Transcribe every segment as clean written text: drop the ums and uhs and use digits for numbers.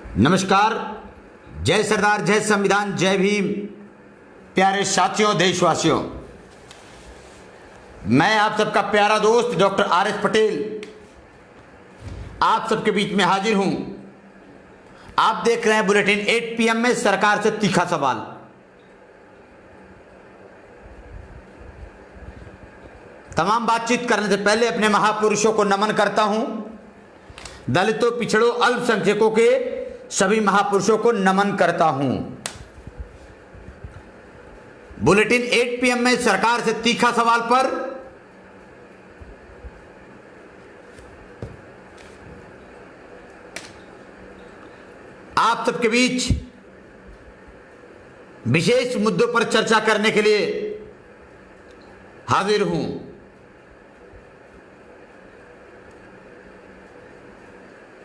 नमस्कार। जय सरदार, जय संविधान, जय भीम। प्यारे साथियों, देशवासियों, मैं आप सबका प्यारा दोस्त डॉक्टर आर एस पटेल आप सबके बीच में हाजिर हूं। आप देख रहे हैं बुलेटिन 8 PM में सरकार से तीखा सवाल। तमाम बातचीत करने से पहले अपने महापुरुषों को नमन करता हूं। दलितों, पिछड़ों, अल्पसंख्यकों के सभी महापुरुषों को नमन करता हूं। बुलेटिन 8 PM में सरकार से तीखा सवाल पर आप सबके बीच विशेष मुद्दों पर चर्चा करने के लिए हाजिर हूं।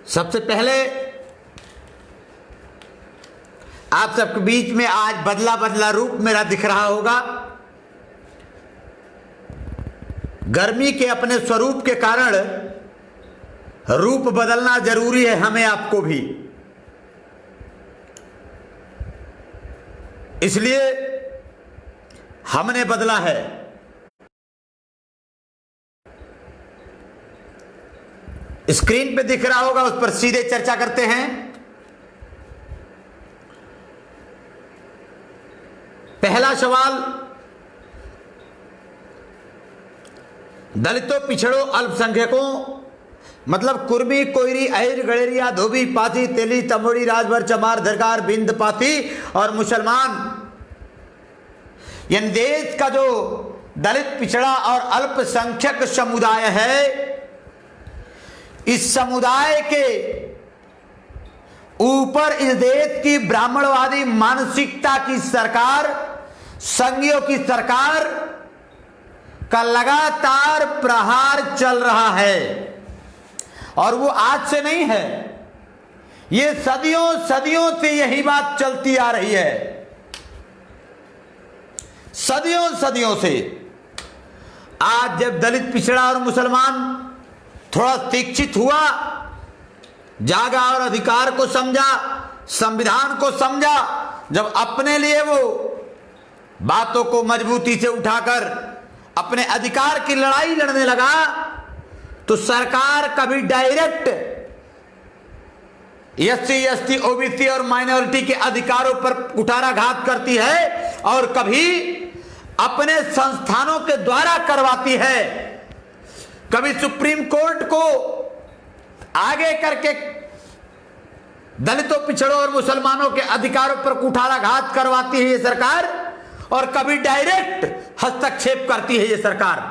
सबसे पहले आप सबके बीच में आज बदला बदला रूप मेरा दिख रहा होगा। गर्मी के अपने स्वरूप के कारण रूप बदलना जरूरी है, हमें आपको भी। इसलिए हमने बदला है। स्क्रीन पे दिख रहा होगा, उस पर सीधे चर्चा करते हैं। पहला सवाल, दलितों, पिछड़ों, अल्पसंख्यकों मतलब कुर्मी, कोयरी, अहिर, गड़ेरिया, धोबी, पाथी, तेली, तमोड़ी, राजभर, चमार, धरकार, बिंद, पाथी और मुसलमान, यानी देश का जो दलित, पिछड़ा और अल्पसंख्यक समुदाय है, इस समुदाय के ऊपर इस देश की ब्राह्मणवादी मानसिकता की सरकार, संघियों की सरकार का लगातार प्रहार चल रहा है। और वो आज से नहीं है, ये सदियों सदियों से यही बात चलती आ रही है। सदियों सदियों से। आज जब दलित, पिछड़ा और मुसलमान थोड़ा शिक्षित हुआ, जागा और अधिकार को समझा, संविधान को समझा, जब अपने लिए वो बातों को मजबूती से उठाकर अपने अधिकार की लड़ाई लड़ने लगा, तो सरकार कभी डायरेक्ट SC, ST, OBC और माइनॉरिटी के अधिकारों पर कुठाराघात करती है और कभी अपने संस्थानों के द्वारा करवाती है। कभी सुप्रीम कोर्ट को आगे करके दलितों, पिछड़ों और मुसलमानों के अधिकारों पर कुठाराघात करवाती है ये सरकार, और कभी डायरेक्ट हस्तक्षेप करती है ये सरकार।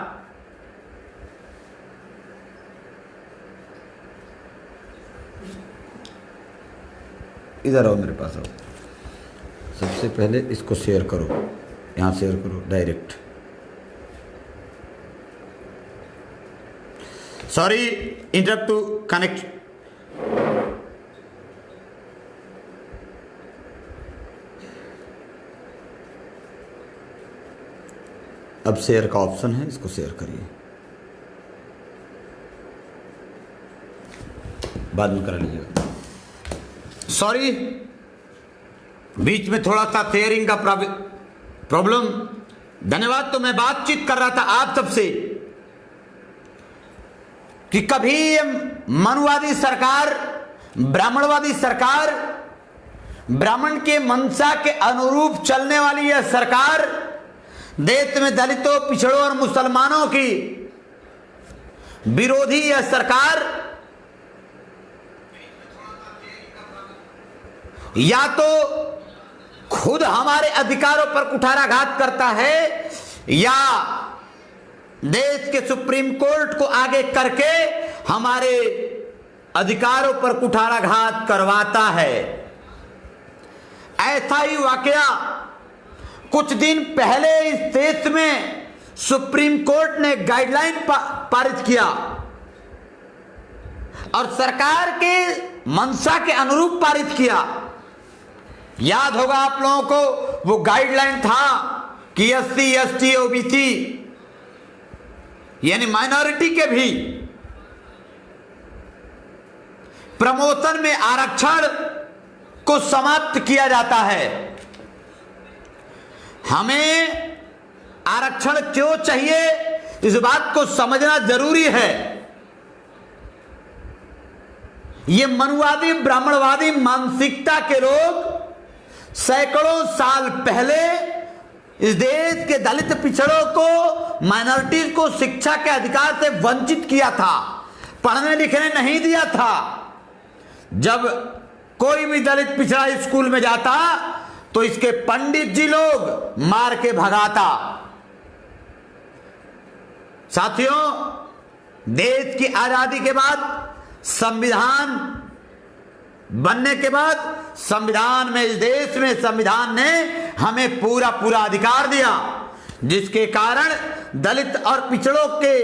इधर आओ, मेरे पास आओ। सबसे पहले इसको शेयर करो, यहां शेयर करो direct. Sorry, interrupt to connect. अब शेयर का ऑप्शन है, इसको शेयर करिए, बाद में कर लीजिएगा। सॉरी, बीच में थोड़ा सा शेयरिंग का प्रॉब्लम। धन्यवाद। तो मैं बातचीत कर रहा था आप सबसे कि कभी मनुवादी सरकार, ब्राह्मणवादी सरकार, ब्राह्मण के मंशा के अनुरूप चलने वाली यह सरकार देश में दलितों, पिछड़ों और मुसलमानों की विरोधी यह सरकार या तो खुद हमारे अधिकारों पर कुठाराघात करता है या देश के सुप्रीम कोर्ट को आगे करके हमारे अधिकारों पर कुठाराघात करवाता है। ऐसा ही वाकया कुछ दिन पहले इस देश में सुप्रीम कोर्ट ने गाइडलाइन पारित किया और सरकार के मंशा के अनुरूप पारित किया। याद होगा आप लोगों को, वो गाइडलाइन था कि SC, ST, OBC यानी माइनॉरिटी के भी प्रमोशन में आरक्षण को समाप्त किया जाता है। हमें आरक्षण क्यों चाहिए, इस बात को समझना जरूरी है। ये मनुवादी ब्राह्मणवादी मानसिकता के लोग सैकड़ों साल पहले इस देश के दलित पिछड़ों को, माइनॉरिटीज को शिक्षा के अधिकार से वंचित किया था, पढ़ने लिखने नहीं दिया था। जब कोई भी दलित पिछड़ा स्कूल में जाता तो इसके पंडित जी लोग मार के भगाता। साथियों, देश की आजादी के बाद, संविधान बनने के बाद, संविधान में, इस देश में संविधान ने हमें पूरा पूरा अधिकार दिया, जिसके कारण दलित और पिछड़ों के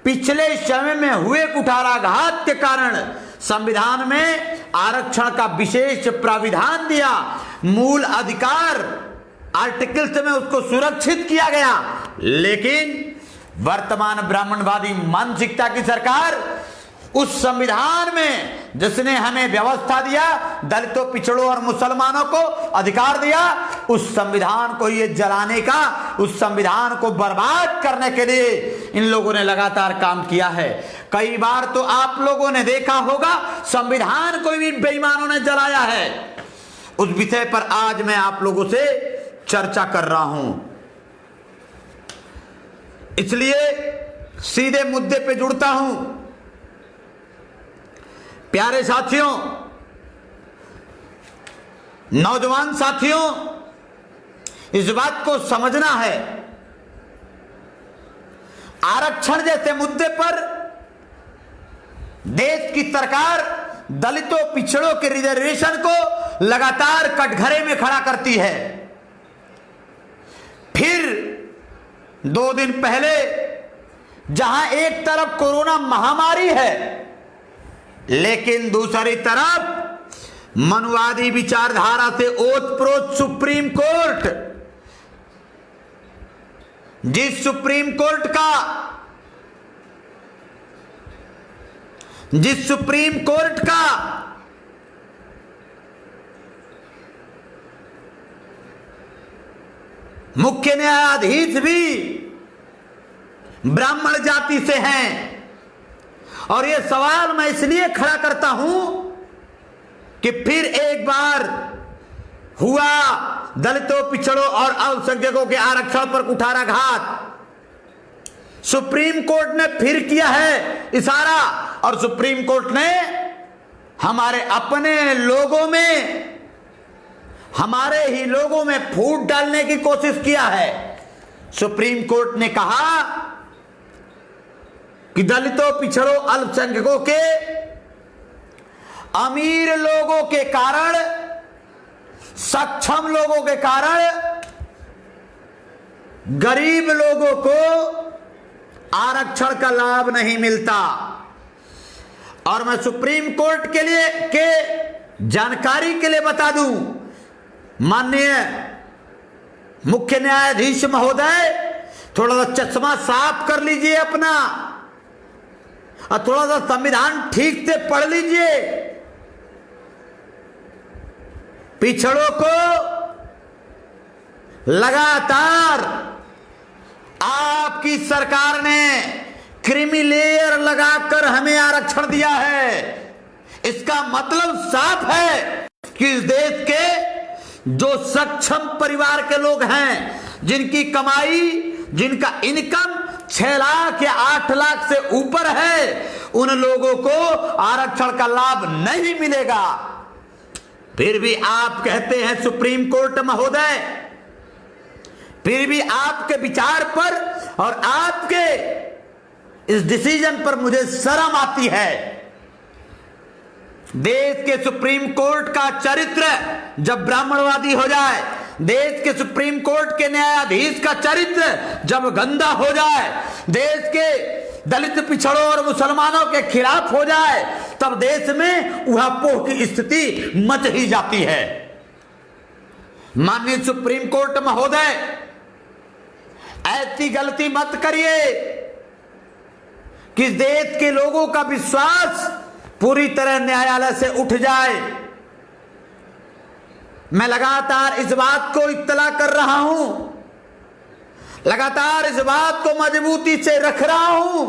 पिछले समय में हुए कुठाराघात के कारण संविधान में आरक्षण का विशेष प्राविधान दिया। मूल अधिकार आर्टिकल्स में उसको सुरक्षित किया गया। लेकिन वर्तमान ब्राह्मणवादी मानसिकता की सरकार उस संविधान में जिसने हमें व्यवस्था दिया, दलितों, पिछड़ों और मुसलमानों को अधिकार दिया, उस संविधान को ये जलाने का, उस संविधान को बर्बाद करने के लिए इन लोगों ने लगातार काम किया है। कई बार तो आप लोगों ने देखा होगा संविधान को भी बेईमानों ने जलाया है। उस विषय पर आज मैं आप लोगों से चर्चा कर रहा हूं। इसलिए सीधे मुद्दे पे जुड़ता हूं। प्यारे साथियों, नौजवान साथियों, इस बात को समझना है, आरक्षण जैसे मुद्दे पर देश की सरकार दलितों, पिछड़ों के रिजर्वेशन को लगातार कटघरे में खड़ा करती है। फिर 2 दिन पहले जहां एक तरफ कोरोना महामारी है, लेकिन दूसरी तरफ मनुवादी विचारधारा से ओतप्रोत सुप्रीम कोर्ट, जिस सुप्रीम कोर्ट का मुख्य न्यायाधीश भी ब्राह्मण जाति से हैं। और यह सवाल मैं इसलिए खड़ा करता हूं कि फिर एक बार हुआ दलितों, पिछड़ों और अल्पसंख्यकों के आरक्षण पर कुठाराघात। सुप्रीम कोर्ट ने फिर किया है इशारा, और सुप्रीम कोर्ट ने हमारे अपने लोगों में, हमारे ही लोगों में फूट डालने की कोशिश किया है। सुप्रीम कोर्ट ने कहा कि दलितों, पिछड़ों, अल्पसंख्यकों के, अमीर लोगों के कारण, सक्षम लोगों के कारण गरीब लोगों को आरक्षण का लाभ नहीं मिलता। और मैं सुप्रीम कोर्ट के लिए के जानकारी के लिए बता दूं, माननीय मुख्य न्यायाधीश महोदय, थोड़ा सा चश्मा साफ कर लीजिए अपना और थोड़ा सा संविधान ठीक से पढ़ लीजिए। पिछड़ों को लगातार आपकी सरकार ने क्रीमी लेयर लगाकर हमें आरक्षण दिया है। इसका मतलब साफ है कि इस देश के जो सक्षम परिवार के लोग हैं, जिनकी कमाई, जिनका इनकम 6 लाख या 8 लाख से ऊपर है, उन लोगों को आरक्षण का लाभ नहीं मिलेगा। फिर भी आप कहते हैं सुप्रीम कोर्ट महोदय, फिर भी आपके विचार पर और आपके इस डिसीजन पर मुझे शर्म आती है। देश के सुप्रीम कोर्ट का चरित्र जब ब्राह्मणवादी हो जाए, देश के सुप्रीम कोर्ट के न्यायाधीश का चरित्र जब गंदा हो जाए, देश के दलित, पिछड़ों और मुसलमानों के खिलाफ हो जाए, तब देश में उहापोह की स्थिति मच ही जाती है। माननीय सुप्रीम कोर्ट महोदय, ऐसी गलती मत करिए कि देश के लोगों का विश्वास पूरी तरह न्यायालय से उठ जाए। मैं लगातार इस बात को इत्तला कर रहा हूं, लगातार इस बात को मजबूती से रख रहा हूं।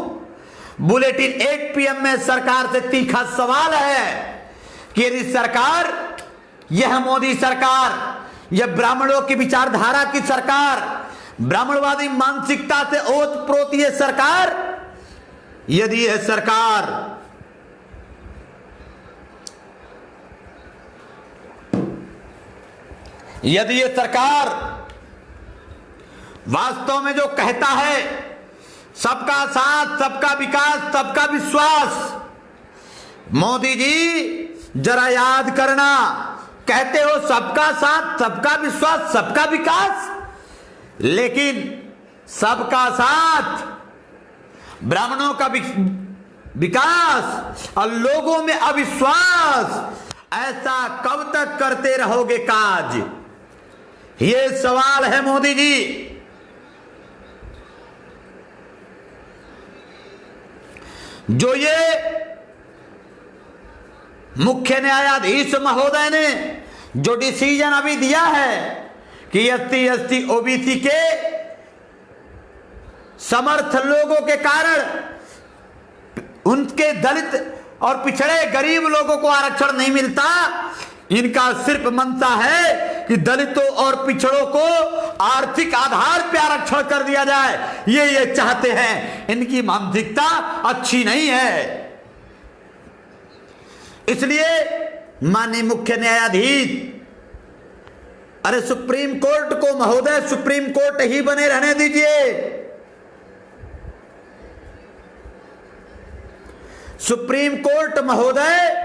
बुलेटिन 8 PM में सरकार से तीखा सवाल है कि यदि सरकार, यह मोदी सरकार, यह ब्राह्मणों की विचारधारा की सरकार, ब्राह्मणवादी मानसिकता से ओतप्रोत यह सरकार, यदि यह सरकार वास्तव में जो कहता है सबका साथ, सबका विकास, सबका विश्वास, मोदी जी जरा याद करना, कहते हो सबका साथ, सबका विश्वास, सबका विकास, लेकिन सबका साथ, ब्राह्मणों का विकास और लोगों में अविश्वास, ऐसा कब तक करते रहोगे काज? ये सवाल है मोदी जी। जो ये मुख्य न्यायाधीश महोदय ने जो डिसीजन अभी दिया है कि SC OBC के समर्थ लोगों के कारण उनके दलित और पिछड़े गरीब लोगों को आरक्षण नहीं मिलता, इनका सिर्फ मंशा है कि दलितों और पिछड़ों को आर्थिक आधार पर आरक्षण कर दिया जाए, ये चाहते हैं। इनकी मानसिकता अच्छी नहीं है। इसलिए माननीय मुख्य न्यायाधीश, अरे सुप्रीम कोर्ट को महोदय सुप्रीम कोर्ट ही बने रहने दीजिए। सुप्रीम कोर्ट महोदय,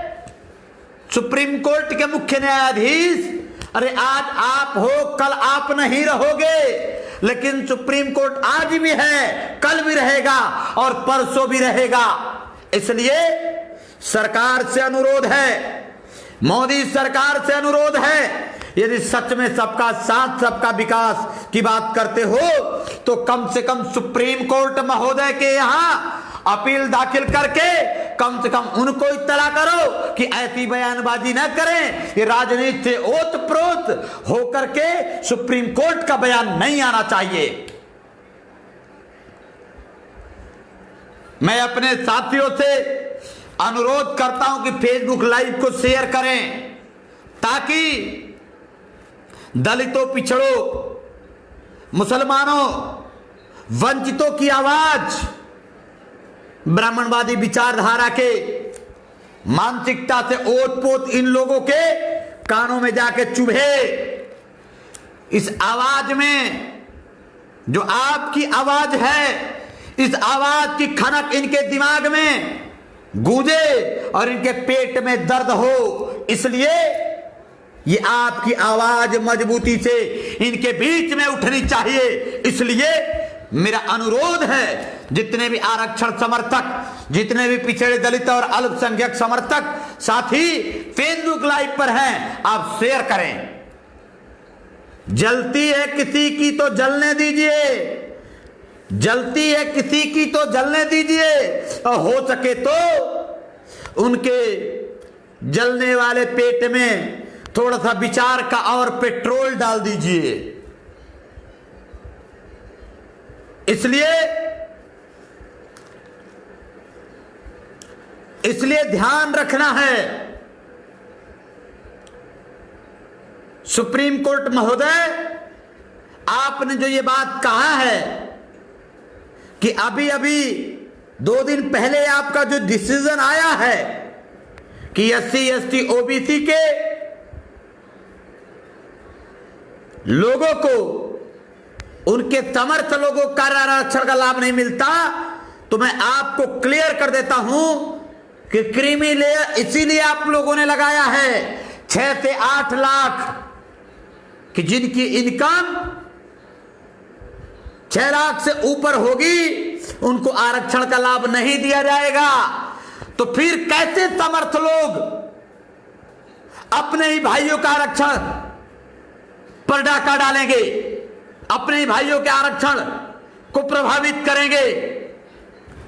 सुप्रीम कोर्ट के मुख्य न्यायाधीश, अरे आज आप हो, कल आप नहीं रहोगे, लेकिन सुप्रीम कोर्ट आज भी है, कल भी रहेगा और परसों भी रहेगा। इसलिए सरकार से अनुरोध है, मोदी सरकार से अनुरोध है, यदि सच में सबका साथ, सबका विकास की बात करते हो तो कम से कम सुप्रीम कोर्ट महोदय के यहां अपील दाखिल करके कम से कम उनको इत्तला करो कि ऐसी बयानबाजी न करें। ये राजनीति से ओतप्रोत होकर के सुप्रीम कोर्ट का बयान नहीं आना चाहिए। मैं अपने साथियों से अनुरोध करता हूं कि फेसबुक लाइव को शेयर करें, ताकि दलितों, पिछड़ों, मुसलमानों, वंचितों की आवाज ब्राह्मणवादी विचारधारा के मानसिकता से ओतपोत इन लोगों के कानों में जाके चुभे। इस आवाज में, जो आपकी आवाज है, इस आवाज की खनक इनके दिमाग में गूंजे और इनके पेट में दर्द हो। इसलिए ये आपकी आवाज मजबूती से इनके बीच में उठनी चाहिए। इसलिए मेरा अनुरोध है, जितने भी आरक्षण समर्थक, जितने भी पिछड़े दलित और अल्पसंख्यक समर्थक साथी फेसबुक लाइव पर हैं, आप शेयर करें। जलती है किसी की तो जलने दीजिए, जलती है किसी की तो जलने दीजिए, और हो सके तो उनके जलने वाले पेट में थोड़ा सा विचार का और पेट्रोल डाल दीजिए। इसलिए ध्यान रखना है, सुप्रीम कोर्ट महोदय, आपने जो ये बात कहा है कि अभी अभी 2 दिन पहले आपका जो डिसीजन आया है कि SC ST OBC के लोगों को, उनके समर्थ लोगों को आरक्षण का लाभ नहीं मिलता, तो मैं आपको क्लियर कर देता हूं कि क्रीमी लेयर इसीलिए आप लोगों ने लगाया है 6 से 8 लाख कि जिनकी इनकम 6 लाख से ऊपर होगी उनको आरक्षण का लाभ नहीं दिया जाएगा। तो फिर कैसे समर्थ लोग अपने ही भाइयों का आरक्षण पर डाका डालेंगे, अपने ही भाइयों के आरक्षण को प्रभावित करेंगे?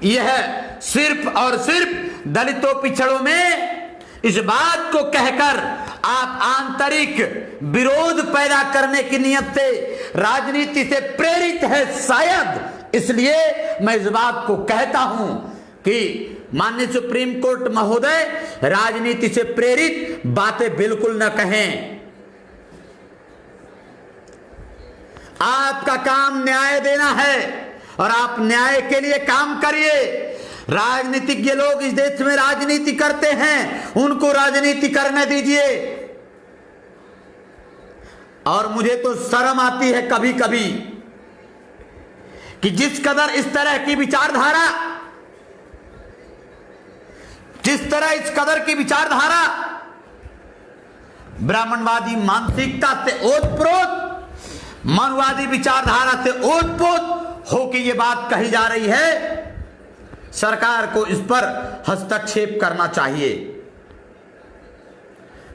यह सिर्फ और सिर्फ दलितों, पिछड़ों में इस बात को कहकर आप आंतरिक विरोध पैदा करने की नियत से राजनीति से प्रेरित है शायद। इसलिए मैं इस बात को कहता हूं कि माननीय सुप्रीम कोर्ट महोदय राजनीति से प्रेरित बातें बिल्कुल न कहें। आपका काम न्याय देना है और आप न्याय के लिए काम करिए। राजनीतिज्ञ लोग इस देश में राजनीति करते हैं, उनको राजनीति करने दीजिए। और मुझे तो शर्म आती है कभी कभी कि जिस कदर इस तरह की विचारधारा, जिस तरह इस कदर की विचारधारा ब्राह्मणवादी मानसिकता से ओतप्रोत, मनवादी विचारधारा से ओतप्रोत हो कि यह बात कही जा रही है, सरकार को इस पर हस्तक्षेप करना चाहिए।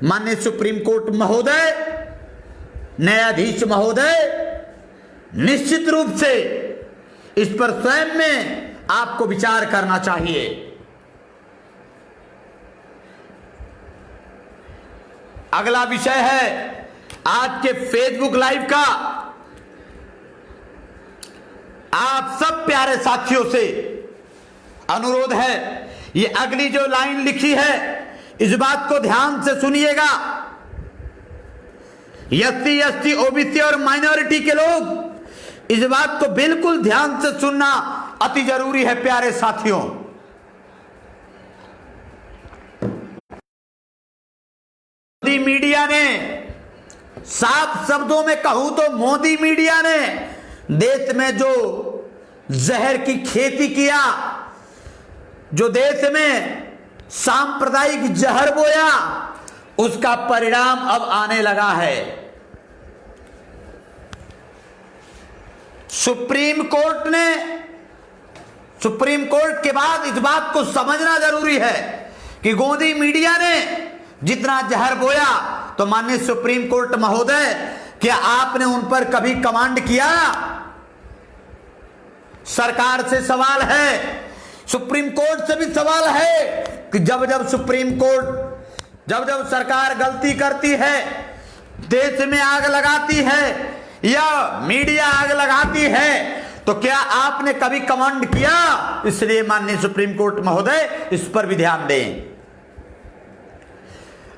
माननीय सुप्रीम कोर्ट महोदय, न्यायाधीश महोदय, निश्चित रूप से इस पर स्वयं में आपको विचार करना चाहिए। अगला विषय है आज के फेसबुक लाइव का। आप सब प्यारे साथियों से अनुरोध है, ये अगली जो लाइन लिखी है इस बात को ध्यान से सुनिएगा। एससी, एसटी, ओबीसी और माइनॉरिटी के लोग इस बात को बिल्कुल ध्यान से सुनना अति जरूरी है प्यारे साथियों। मोदी मीडिया ने, साफ शब्दों में कहूं तो मोदी मीडिया ने देश में जो जहर की खेती किया, जो देश में सांप्रदायिक जहर बोया, उसका परिणाम अब आने लगा है। सुप्रीम कोर्ट के बाद इस बात को समझना जरूरी है कि मोदी मीडिया ने जितना जहर बोया, तो माननीय सुप्रीम कोर्ट महोदय, क्या आपने उन पर कभी कमांड किया? सरकार से सवाल है, सुप्रीम कोर्ट से भी सवाल है कि जब जब सरकार गलती करती है, देश में आग लगाती है या मीडिया आग लगाती है, तो क्या आपने कभी कमांड किया? इसलिए माननीय सुप्रीम कोर्ट महोदय इस पर भी ध्यान दें।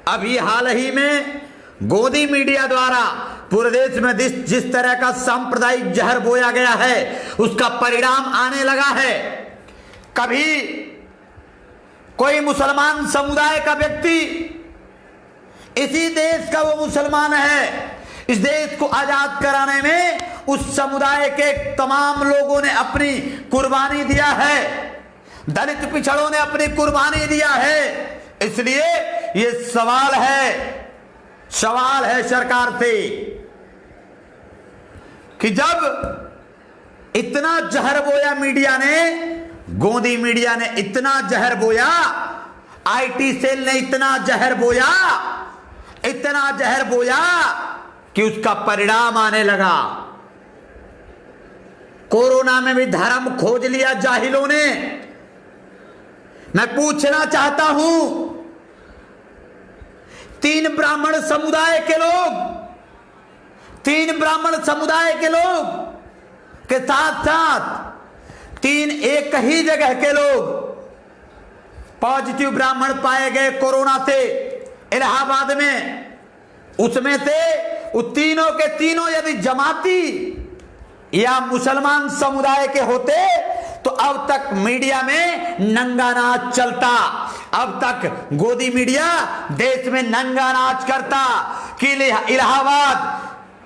अभी हाल ही में मोदी मीडिया द्वारा पूरे देश में जिस तरह का सांप्रदायिक जहर बोया गया है, उसका परिणाम आने लगा है। कभी कोई मुसलमान समुदाय का व्यक्ति, इसी देश का वो मुसलमान है, इस देश को आजाद कराने में उस समुदाय के तमाम लोगों ने अपनी कुर्बानी दिया है, दलित पिछड़ों ने अपनी कुर्बानी दिया है। इसलिए ये सवाल है सरकार से कि जब इतना जहर बोया मीडिया ने, मोदी मीडिया ने इतना जहर बोया, आईटी सेल ने इतना जहर बोया कि उसका परिणाम आने लगा। कोरोना में भी धर्म खोज लिया जाहिलों ने। मैं पूछना चाहता हूं, 3 ब्राह्मण समुदाय के लोग के साथ साथ 3 एक ही जगह के लोग पॉजिटिव ब्राह्मण पाए गए कोरोना से इलाहाबाद में। उसमें से उन तीनों के तीनों यदि जमाती या मुसलमान समुदाय के होते तो अब तक मीडिया में नंगा नाच चलता। अब तक मोदी मीडिया देश में नंगा नाच करता कि इलाहाबाद,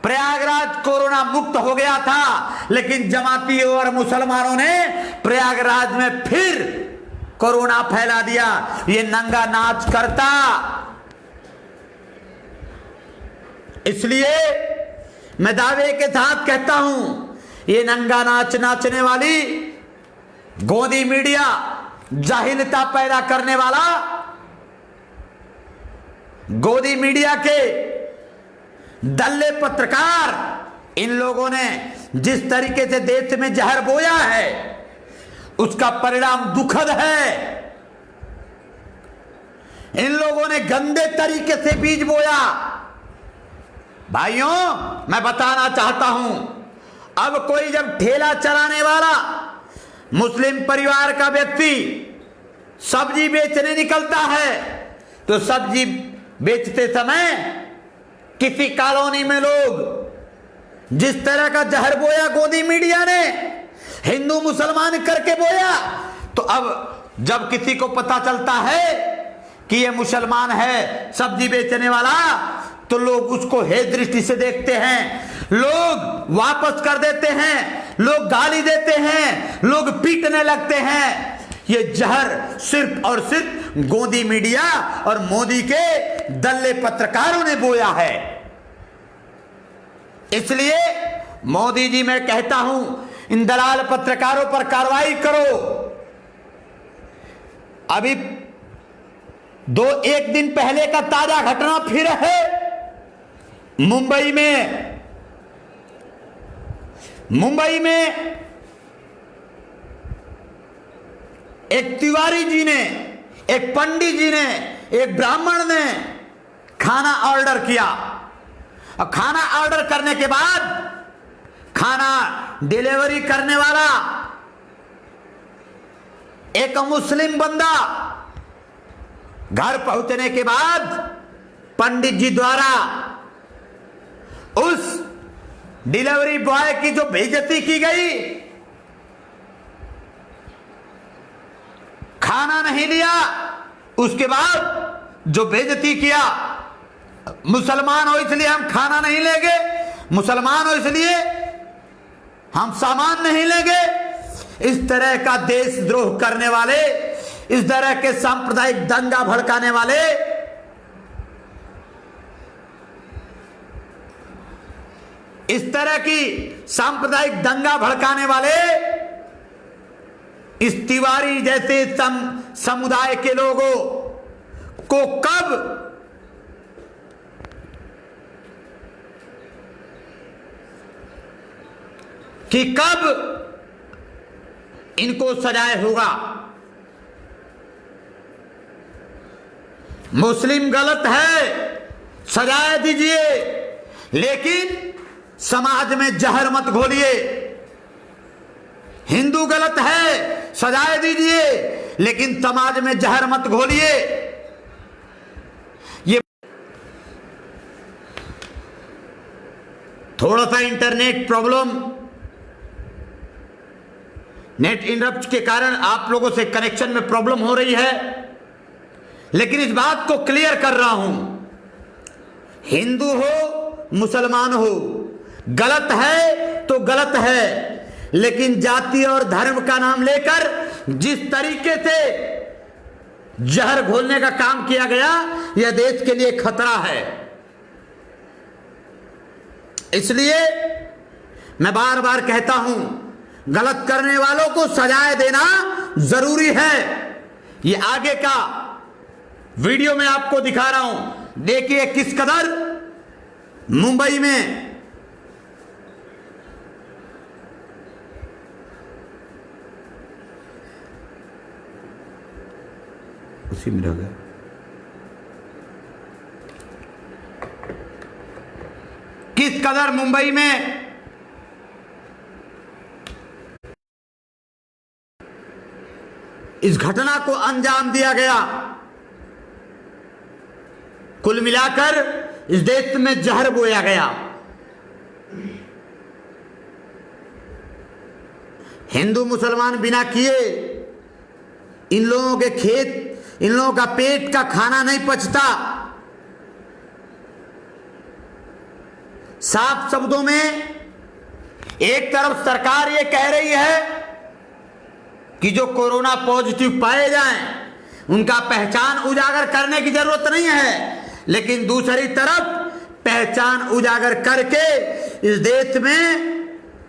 प्रयागराज कोरोना मुक्त हो गया था, लेकिन जमातियों और मुसलमानों ने प्रयागराज में फिर कोरोना फैला दिया। ये नंगा नाच करता। इसलिए मैं दावे के साथ कहता हूं, ये नंगा नाच नाचने वाली मोदी मीडिया, जाहिलता पैदा करने वाला मोदी मीडिया के दल्ले पत्रकार, इन लोगों ने जिस तरीके से देश में जहर बोया है, उसका परिणाम दुखद है। इन लोगों ने गंदे तरीके से बीज बोया। भाइयों, मैं बताना चाहता हूं, अब कोई जब ठेला चलाने वाला मुस्लिम परिवार का व्यक्ति सब्जी बेचने निकलता है, तो सब्जी बेचते समय किसी कॉलोनी में लोग जिस तरह का जहर बोया गोदी मीडिया ने, हिंदू मुसलमान करके बोया, तो अब जब किसी को पता चलता है कि ये मुसलमान है सब्जी बेचने वाला, तो लोग उसको हे दृष्टि से देखते हैं, लोग वापस कर देते हैं, लोग गाली देते हैं, लोग पीटने लगते हैं। ये जहर सिर्फ और सिर्फ गोदी मीडिया और मोदी के दल्ले पत्रकारों ने बोया है। इसलिए मोदी जी, मैं कहता हूं, इन दलाल पत्रकारों पर कार्रवाई करो। अभी एक दिन पहले का ताजा घटना फिर है। मुंबई में एक तिवारी जी ने, एक पंडित जी ने, एक ब्राह्मण ने खाना ऑर्डर किया, और खाना ऑर्डर करने के बाद खाना डिलीवरी करने वाला एक मुस्लिम बंदा घर पहुंचने के बाद पंडित जी द्वारा उस डिलीवरी बॉय की जो बेइज्जती की गई, खाना नहीं लिया, उसके बाद जो बेइज्जती किया, मुसलमान हो इसलिए हम खाना नहीं लेंगे, मुसलमान हो इसलिए हम सामान नहीं लेंगे। इस तरह का देशद्रोह करने वाले, इस तरह के सांप्रदायिक दंगा भड़काने वाले, इस तरह की सांप्रदायिक दंगा भड़काने वाले इस तिवारी जैसे समुदाय के लोगों को कब इनको सजाए होगा। मुस्लिम गलत है, सजाए दीजिए, लेकिन समाज में जहर मत घोलिए। हिंदू गलत है, सजाए दीजिए, लेकिन समाज में जहर मत घोलिए। ये थोड़ा सा इंटरनेट प्रॉब्लम, नेट इंटरप्ट के कारण आप लोगों से कनेक्शन में प्रॉब्लम हो रही है, लेकिन इस बात को क्लियर कर रहा हूं, हिंदू हो मुसलमान हो, गलत है तो गलत है, लेकिन जाति और धर्म का नाम लेकर जिस तरीके से जहर घोलने का काम किया गया, यह देश के लिए खतरा है। इसलिए मैं बार बार कहता हूं, गलत करने वालों को सजाए देना जरूरी है। ये आगे का वीडियो मैं आपको दिखा रहा हूं, देखिए किस कदर मुंबई में उसी में रह गया, किस कदर मुंबई में इस घटना को अंजाम दिया गया। कुल मिलाकर इस देश में जहर बोया गया। हिंदू मुसलमान बिना किए इन लोगों के खेत, इन लोगों का पेट का खाना नहीं पचता। साफ शब्दों में एक तरफ सरकार ये कह रही है कि जो कोरोना पॉजिटिव पाए जाएं उनका पहचान उजागर करने की जरूरत नहीं है, लेकिन दूसरी तरफ पहचान उजागर करके इस देश में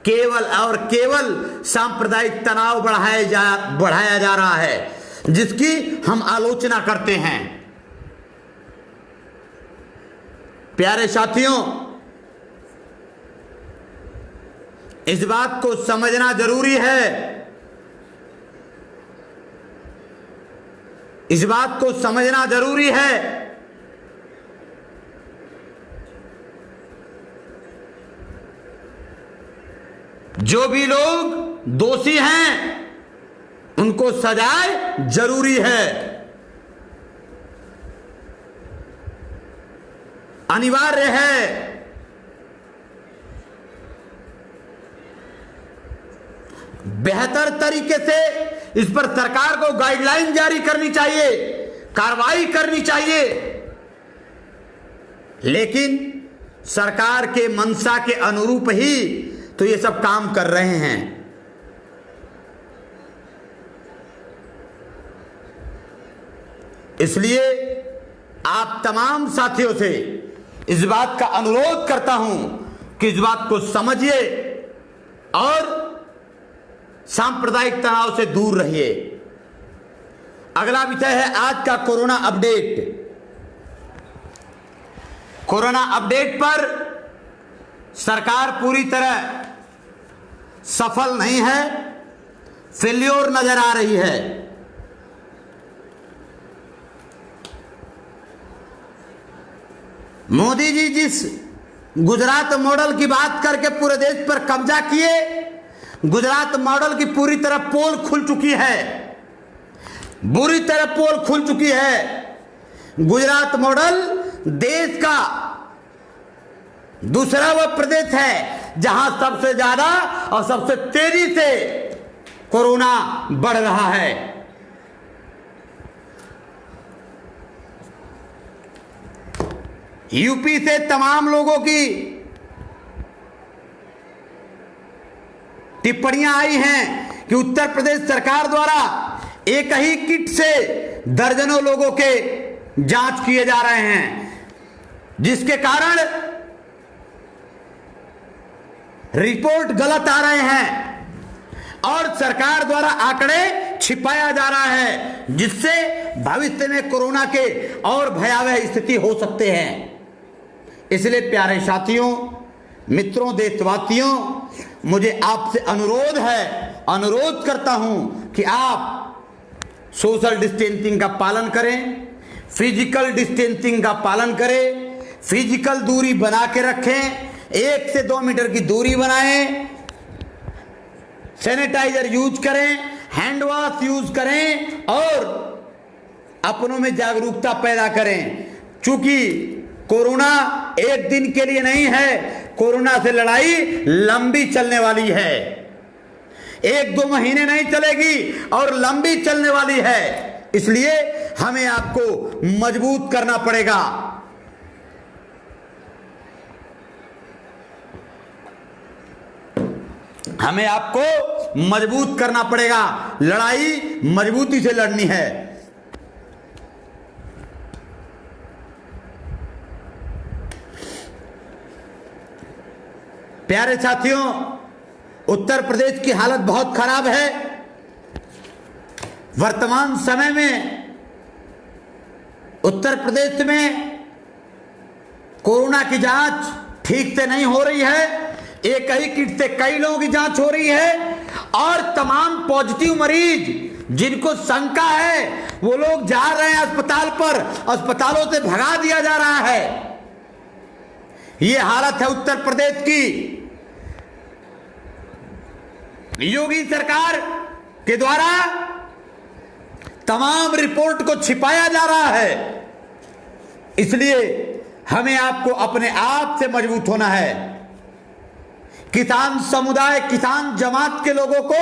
केवल और केवल सांप्रदायिक तनाव बढ़ाया जा रहा है, जिसकी हम आलोचना करते हैं। प्यारे साथियों, इस बात को समझना जरूरी है इस बात को समझना जरूरी है। जो भी लोग दोषी हैं उनको सजाए जरूरी है, अनिवार्य है। बेहतर तरीके से इस पर सरकार को गाइडलाइन जारी करनी चाहिए, कार्रवाई करनी चाहिए, लेकिन सरकार के मंशा के अनुरूप ही तो ये सब काम कर रहे हैं। इसलिए आप तमाम साथियों से इस बात का अनुरोध करता हूं कि इस बात को समझिए और सांप्रदायिक तनाव से दूर रहिए। अगला विषय है आज का कोरोना अपडेट। कोरोना अपडेट पर सरकार पूरी तरह सफल नहीं है, फेल्योर नजर आ रही है। मोदी जी जिस गुजरात मॉडल की बात करके पूरे देश पर कब्जा किए, गुजरात मॉडल की पूरी तरह पोल खुल चुकी है, बुरी तरह पोल खुल चुकी है। गुजरात मॉडल देश का दूसरा वह प्रदेश है जहां सबसे ज्यादा और सबसे तेजी से कोरोना बढ़ रहा है। यूपी से तमाम लोगों की टिप्पणियां आई हैं कि उत्तर प्रदेश सरकार द्वारा एक ही किट से दर्जनों लोगों के जांच किए जा रहे हैं, जिसके कारण रिपोर्ट गलत आ रहे हैं और सरकार द्वारा आंकड़े छिपाया जा रहा है, जिससे भविष्य में कोरोना के और भयावह स्थिति हो सकते हैं। इसलिए प्यारे साथियों, मित्रों, देशवासियों, मुझे आपसे अनुरोध करता हूं कि आप सोशल डिस्टेंसिंग का पालन करें, फिजिकल डिस्टेंसिंग का पालन करें, फिजिकल दूरी बना के रखें, 1 से 2 मीटर की दूरी बनाएं, सैनिटाइजर यूज करें, हैंड वॉश यूज करें और अपनों में जागरूकता पैदा करें। चूंकि कोरोना एक दिन के लिए नहीं है, कोरोना से लड़ाई लंबी चलने वाली है, 1-2 महीने नहीं चलेगी और लंबी चलने वाली है। इसलिए हमें आपको मजबूत करना पड़ेगा। हमें आपको मजबूत करना पड़ेगा, लड़ाई मजबूती से लड़नी है। प्यारे साथियों, उत्तर प्रदेश की हालत बहुत खराब है। वर्तमान समय में उत्तर प्रदेश में कोरोना की जांच ठीक से नहीं हो रही है। एक ही किट से कई लोगों की जांच हो रही है और तमाम पॉजिटिव मरीज जिनको शंका है वो लोग जा रहे हैं अस्पताल पर, अस्पतालों से भगा दिया जा रहा है। ये हालत है उत्तर प्रदेश की। योगी सरकार के द्वारा तमाम रिपोर्ट को छिपाया जा रहा है। इसलिए हमें आपको अपने आप से मजबूत होना है। किसान समुदाय, किसान जमात के लोगों को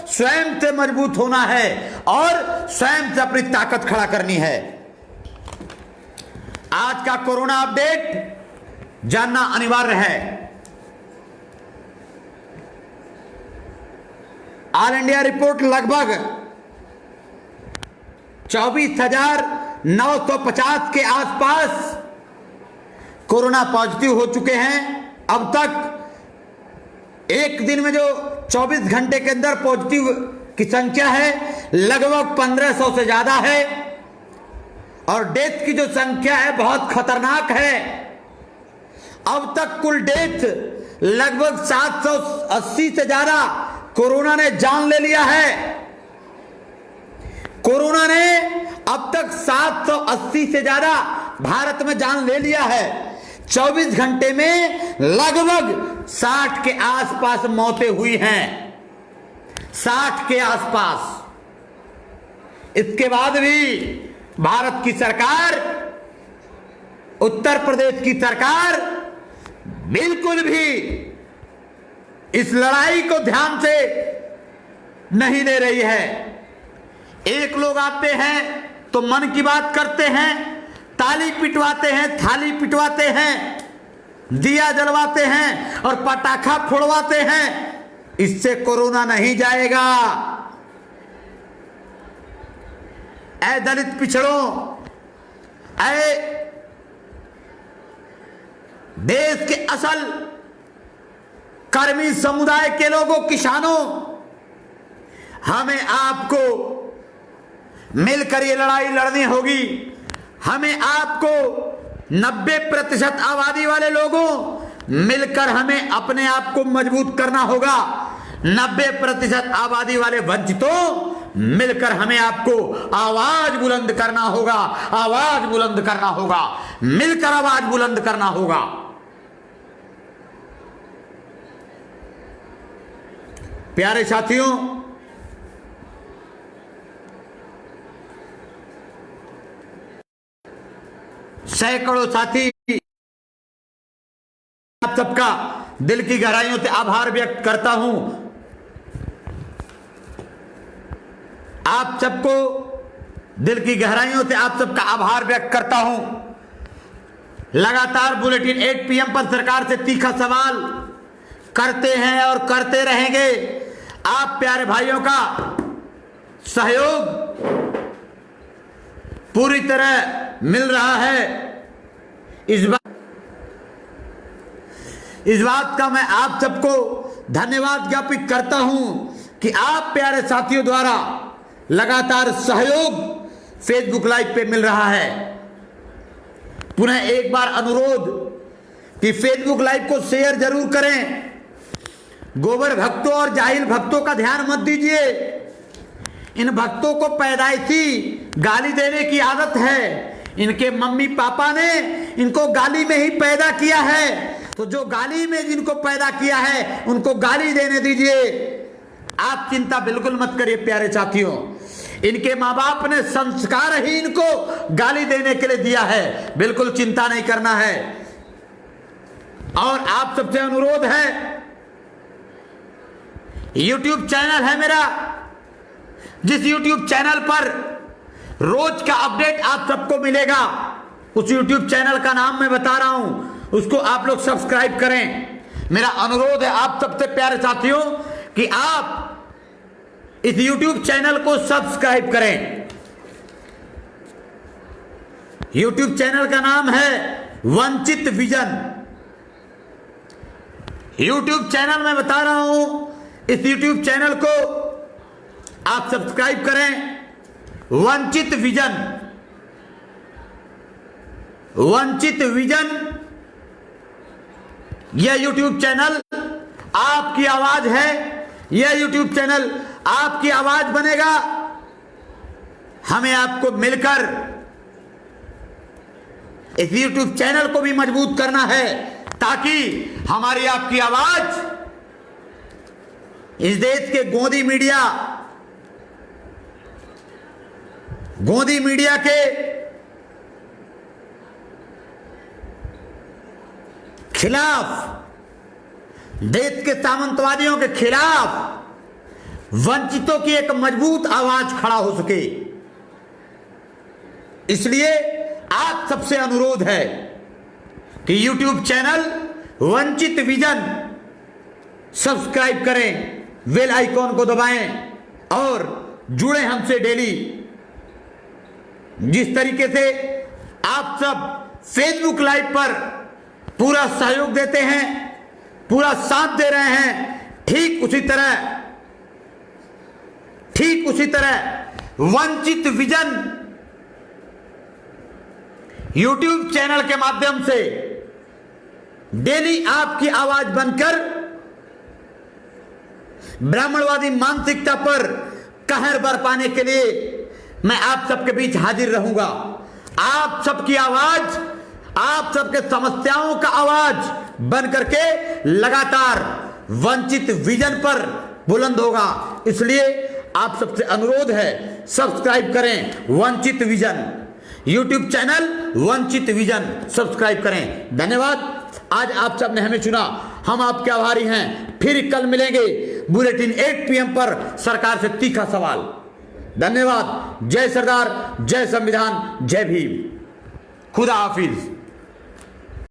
स्वयं से मजबूत होना है और स्वयं से अपनी ताकत खड़ा करनी है। आज का कोरोना अपडेट जानना अनिवार्य है। ऑल इंडिया रिपोर्ट लगभग 24,950 के आसपास कोरोना पॉजिटिव हो चुके हैं। अब तक एक दिन में जो 24 घंटे के अंदर पॉजिटिव की संख्या है लगभग 1500 से ज्यादा है और डेथ की जो संख्या है बहुत खतरनाक है। अब तक कुल डेथ लगभग 780 से ज्यादा कोरोना ने जान ले लिया है। कोरोना ने अब तक 780 से ज्यादा भारत में जान ले लिया है। 24 घंटे में लगभग 60 के आसपास मौतें हुई हैं, 60 के आसपास। इसके बाद भी भारत की सरकार, उत्तर प्रदेश की सरकार बिल्कुल भी इस लड़ाई को ध्यान से नहीं ले रही है। एक लोग आते हैं तो मन की बात करते हैं, ताली पिटवाते हैं, थाली पिटवाते हैं, दिया जलवाते हैं और पटाखा फोड़वाते हैं। इससे कोरोना नहीं जाएगा। ऐ दलित पिछड़ों, ऐ देश के असल कर्मी समुदाय के लोगों, किसानों, हमें आपको मिलकर ये लड़ाई लड़नी होगी। हमें आपको 90% आबादी वाले लोगों मिलकर हमें अपने आप को मजबूत करना होगा। 90% आबादी वाले वंचितों मिलकर हमें आपको आवाज बुलंद करना होगा, आवाज बुलंद करना होगा, मिलकर आवाज बुलंद करना होगा। प्यारे साथियों, सैकड़ों साथी, आप सबका दिल की गहराइयों से आभार व्यक्त करता हूं। आप सबको दिल की गहराइयों से आप सबका आभार व्यक्त करता हूं। लगातार बुलेटिन 8 PM पर सरकार से तीखा सवाल करते हैं और करते रहेंगे। आप प्यारे भाइयों का सहयोग पूरी तरह मिल रहा है। इस बात का मैं आप सबको धन्यवाद ज्ञापित करता हूं कि आप प्यारे साथियों द्वारा लगातार सहयोग फेसबुक लाइव पे मिल रहा है। पुनः एक बार अनुरोध कि फेसबुक लाइव को शेयर जरूर करें। गोबर भक्तों और जाहिल भक्तों का ध्यान मत दीजिए। इन भक्तों को पैदाइशी गाली देने की आदत है। इनके मम्मी पापा ने इनको गाली में ही पैदा किया है, तो जो गाली में जिनको पैदा किया है उनको गाली देने दीजिए। आप चिंता बिल्कुल मत करिए प्यारे साथियों। इनके माँ बाप ने संस्कार ही इनको गाली देने के लिए दिया है, बिल्कुल चिंता नहीं करना है। और आप सबसे अनुरोध है, YouTube चैनल है मेरा, जिस YouTube चैनल पर रोज का अपडेट आप सबको मिलेगा, उस YouTube चैनल का नाम मैं बता रहा हूं, उसको आप लोग सब्सक्राइब करें। मेरा अनुरोध है आप सबसे प्यारे साथियों कि आप इस YouTube चैनल को सब्सक्राइब करें। YouTube चैनल का नाम है वंचित विजन। YouTube चैनल मैं बता रहा हूं, इस YouTube चैनल को आप सब्सक्राइब करें। वंचित विजन, वंचित विजन, यह YouTube चैनल आपकी आवाज है। यह YouTube चैनल आपकी आवाज बनेगा। हमें आपको मिलकर इस YouTube चैनल को भी मजबूत करना है, ताकि हमारी आपकी आवाज इस देश के गोदी मीडिया के खिलाफ, देश के सामंतवादियों के खिलाफ वंचितों की एक मजबूत आवाज खड़ा हो सके। इसलिए आप सबसे अनुरोध है कि YouTube चैनल वंचित विजन सब्सक्राइब करें, बेल आइकॉन को दबाएं और जुड़े हमसे डेली। जिस तरीके से आप सब फेसबुक लाइव पर पूरा सहयोग देते हैं, पूरा साथ दे रहे हैं, ठीक उसी तरह वंचित विजन YouTube चैनल के माध्यम से डेली आपकी आवाज बनकर ब्राह्मणवादी मानसिकता पर कहर बरपाने के लिए मैं आप सबके बीच हाजिर रहूंगा। आप सबकी आवाज, आप सबके समस्याओं का आवाज बन करके लगातार वंचित विजन पर बुलंद होगा। इसलिए आप सबसे अनुरोध है, सब्सक्राइब करें वंचित विजन, यूट्यूब चैनल वंचित विजन सब्सक्राइब करें। धन्यवाद। आज आप सबने हमें चुना, हम आपके आभारी हैं। फिर कल मिलेंगे बुलेटिन 8 PM पर सरकार से तीखा सवाल। धन्यवाद। जय सरदार, जय संविधान, जय भीम। खुदा हाफिज।